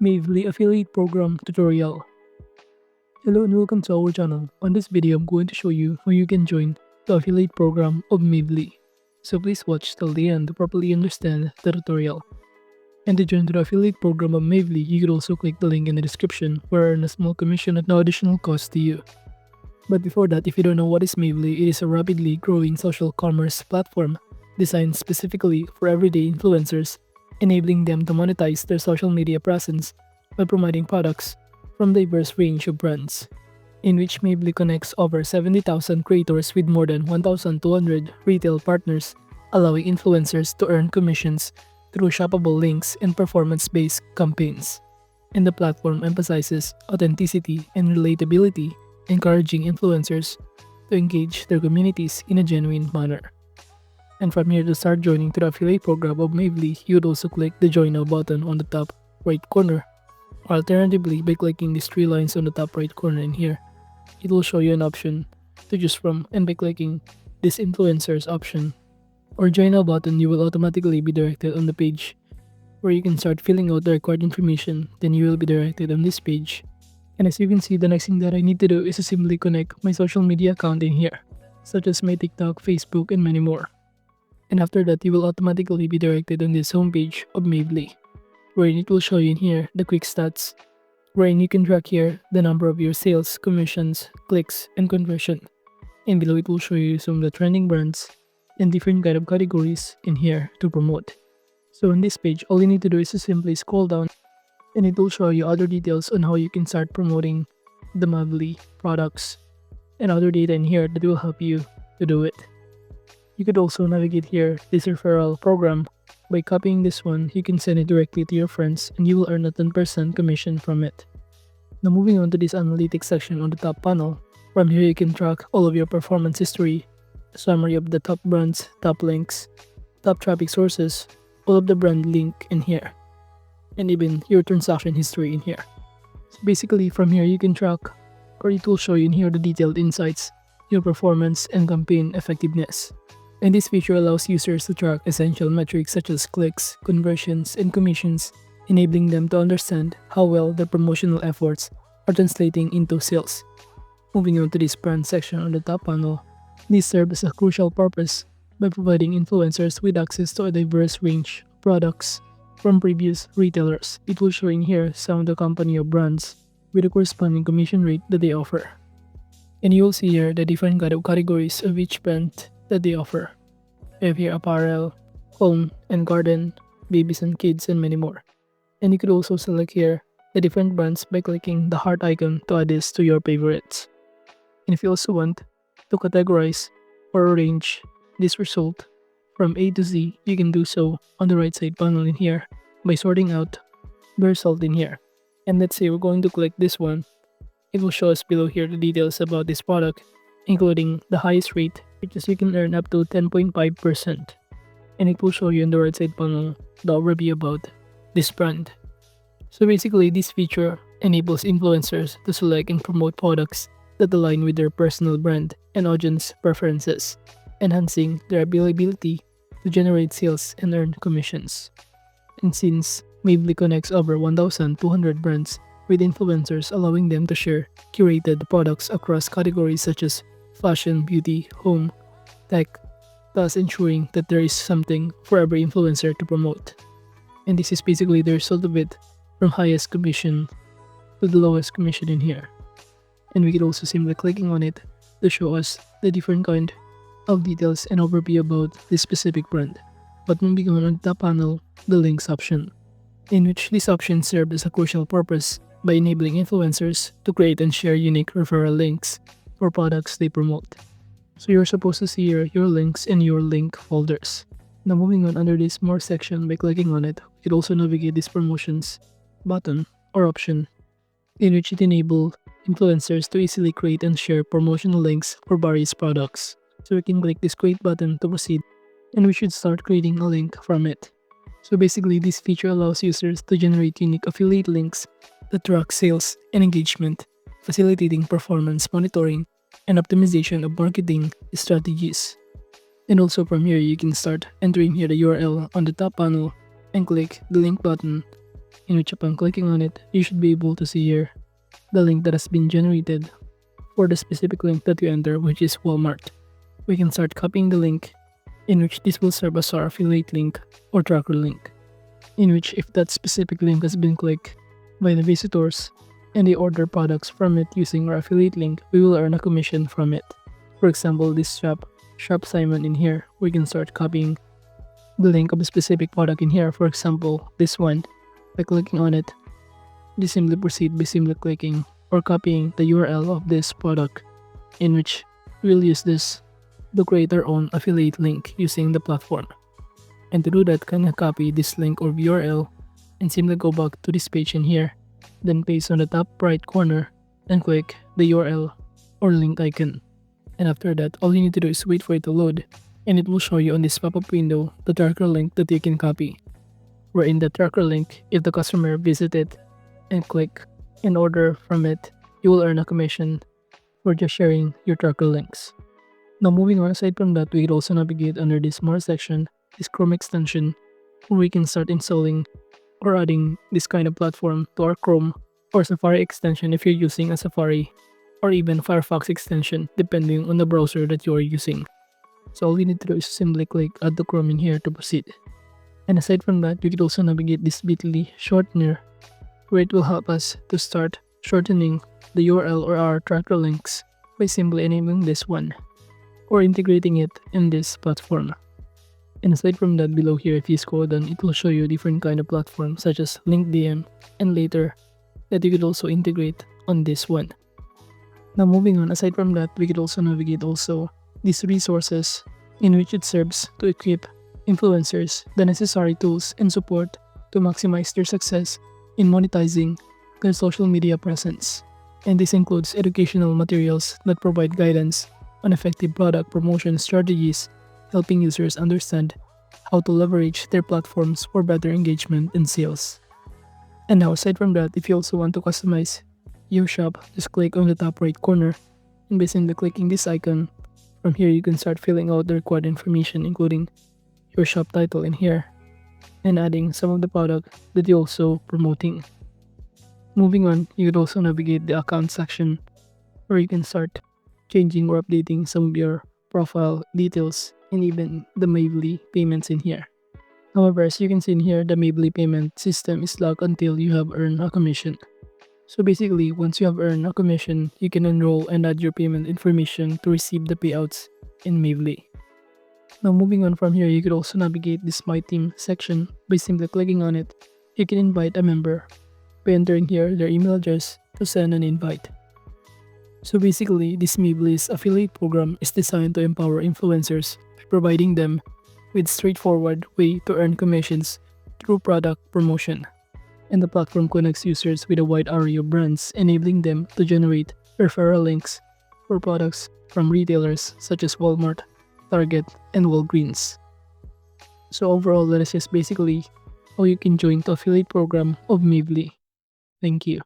Mavely Affiliate Program Tutorial. Hello and welcome to our channel. On this video, I'm going to show you how you can join the affiliate program of Mavely. So please watch till the end to properly understand the tutorial. And to join the affiliate program of Mavely, you could also click the link in the description where I earn a small commission at no additional cost to you. But before that, if you don't know what is Mavely, it is a rapidly growing social commerce platform designed specifically for everyday influencers, enabling them to monetize their social media presence by promoting products from a diverse range of brands, in which Mavely connects over 70,000 creators with more than 1,200 retail partners, allowing influencers to earn commissions through shoppable links and performance-based campaigns. And the platform emphasizes authenticity and relatability, encouraging influencers to engage their communities in a genuine manner. And from here, to start joining to the affiliate program of Mavely, you would also click the Join Now button on the top right corner. Alternatively, by clicking these three lines on the top right corner in here, it will show you an option to choose from, and by clicking this influencers option or Join Now button, you will automatically be directed on the page where you can start filling out the required information. Then you will be directed on this page. And as you can see, the next thing that I need to do is to simply connect my social media account in here, such as my TikTok, Facebook, and many more. And after that, you will automatically be directed on this homepage of Mavely, wherein it will show you in here the quick stats, wherein you can track here the number of your sales, commissions, clicks, and conversion. And below it will show you some of the trending brands and different kind of categories in here to promote. So on this page, all you need to do is to simply scroll down and it will show you other details on how you can start promoting the Mavely products and other data in here that will help you to do it. You could also navigate here this referral program. By copying this one, you can send it directly to your friends and you will earn a 10% commission from it. Now moving on to this analytics section on the top panel, from here you can track all of your performance history, a summary of the top brands, top links, top traffic sources, all of the brand link in here, and even your transaction history in here. So basically from here you can track, or it will show you in here the detailed insights, your performance and campaign effectiveness. And this feature allows users to track essential metrics such as clicks, conversions, and commissions, enabling them to understand how well their promotional efforts are translating into sales. Moving on to this brand section on the top panel, this serves as a crucial purpose by providing influencers with access to a diverse range of products from previous retailers. It will show in here some of the company or brands with a corresponding commission rate that they offer. And you will see here the different kind of categories of each brand that they offer. We have here apparel, home and garden, babies and kids, and many more. And you could also select here the different brands by clicking the heart icon to add this to your favorites. And if you also want to categorize or arrange this result from A to Z, you can do so on the right side panel in here by sorting out the result in here. And let's say we're going to click this one. It will show us below here the details about this product, including the highest rate, which is you can earn up to 10.5%. And it will show you on the right side panel the overview about this brand. So basically, this feature enables influencers to select and promote products that align with their personal brand and audience preferences, enhancing their ability to generate sales and earn commissions. And since Mavely connects over 1,200 brands with influencers, allowing them to share curated products across categories such as fashion, beauty, home, tech, thus ensuring that there is something for every influencer to promote. And this is basically the result of it, from highest commission to the lowest commission in here. And we could also simply clicking on it to show us the different kind of details and overview about this specific brand. But moving on the top panel, the links option, in which this option serves as a crucial purpose by enabling influencers to create and share unique referral links for products they promote. So you're supposed to see here your links in your link folders. Now moving on under this more section, by clicking on it, it also navigate this promotions button or option, in which it enables influencers to easily create and share promotional links for various products. So we can click this create button to proceed, and we should start creating a link from it. So basically, this feature allows users to generate unique affiliate links that track sales and engagement, facilitating performance monitoring and optimization of marketing strategies. And also from here, you can start entering here the URL on the top panel and click the link button in which upon clicking on it, you should be able to see here the link that has been generated for the specific link that you enter, which is Walmart. We can start copying the link, in which this will serve as our affiliate link or tracker link, in which if that specific link has been clicked by the visitors and they order products from it using our affiliate link, we will earn a commission from it. For example, this Shop Simon in here, we can start copying the link of a specific product in here. For example, this one, by clicking on it, just simply proceed by simply clicking or copying the URL of this product, in which we'll use this to create our own affiliate link using the platform. And to do that, can I copy this link or URL and simply go back to this page in here, then paste on the top right corner and click the URL or link icon. And after that, all you need to do is wait for it to load, and it will show you on this pop-up window the tracker link that you can copy. Where in the tracker link, if the customer visit it and click and order from it, you will earn a commission for just sharing your tracker links. Now moving on, aside from that, we could also navigate under this more section, this Chrome extension, where we can start installing or adding this kind of platform to our Chrome or Safari extension if you're using a Safari, or even Firefox extension depending on the browser that you are using. So all you need to do is simply click add to Chrome in here to proceed. And aside from that, you could also navigate this bit.ly shortener, where it will help us to start shortening the URL or our tracker links by simply enabling this one or integrating it in this platform. And aside from that, below here, if you scroll down, it will show you different kind of platforms such as LinkedIn and later that you could also integrate on this one. Now moving on, aside from that, we could also navigate also these resources, in which it serves to equip influencers the necessary tools and support to maximize their success in monetizing their social media presence. And this includes educational materials that provide guidance on effective product promotion strategies, helping users understand how to leverage their platforms for better engagement and sales. And now aside from that, if you also want to customize your shop, just click on the top right corner, and by simply clicking this icon, from here you can start filling out the required information, including your shop title in here and adding some of the product that you're also promoting. Moving on, you could also navigate the account section, where you can start changing or updating some of your profile details and even the Mavely payments in here. However, as you can see in here, the Mavely payment system is locked until you have earned a commission. So basically, once you have earned a commission, you can enroll and add your payment information to receive the payouts in Mavely. Now moving on from here, you could also navigate this My Team section by simply clicking on it. You can invite a member by entering here their email address to send an invite. So basically, this Mavely's affiliate program is designed to empower influencers by providing them with straightforward way to earn commissions through product promotion. And the platform connects users with a wide array of brands, enabling them to generate referral links for products from retailers such as Walmart, Target, and Walgreens. So overall, that is just basically how you can join the affiliate program of Mavely. Thank you.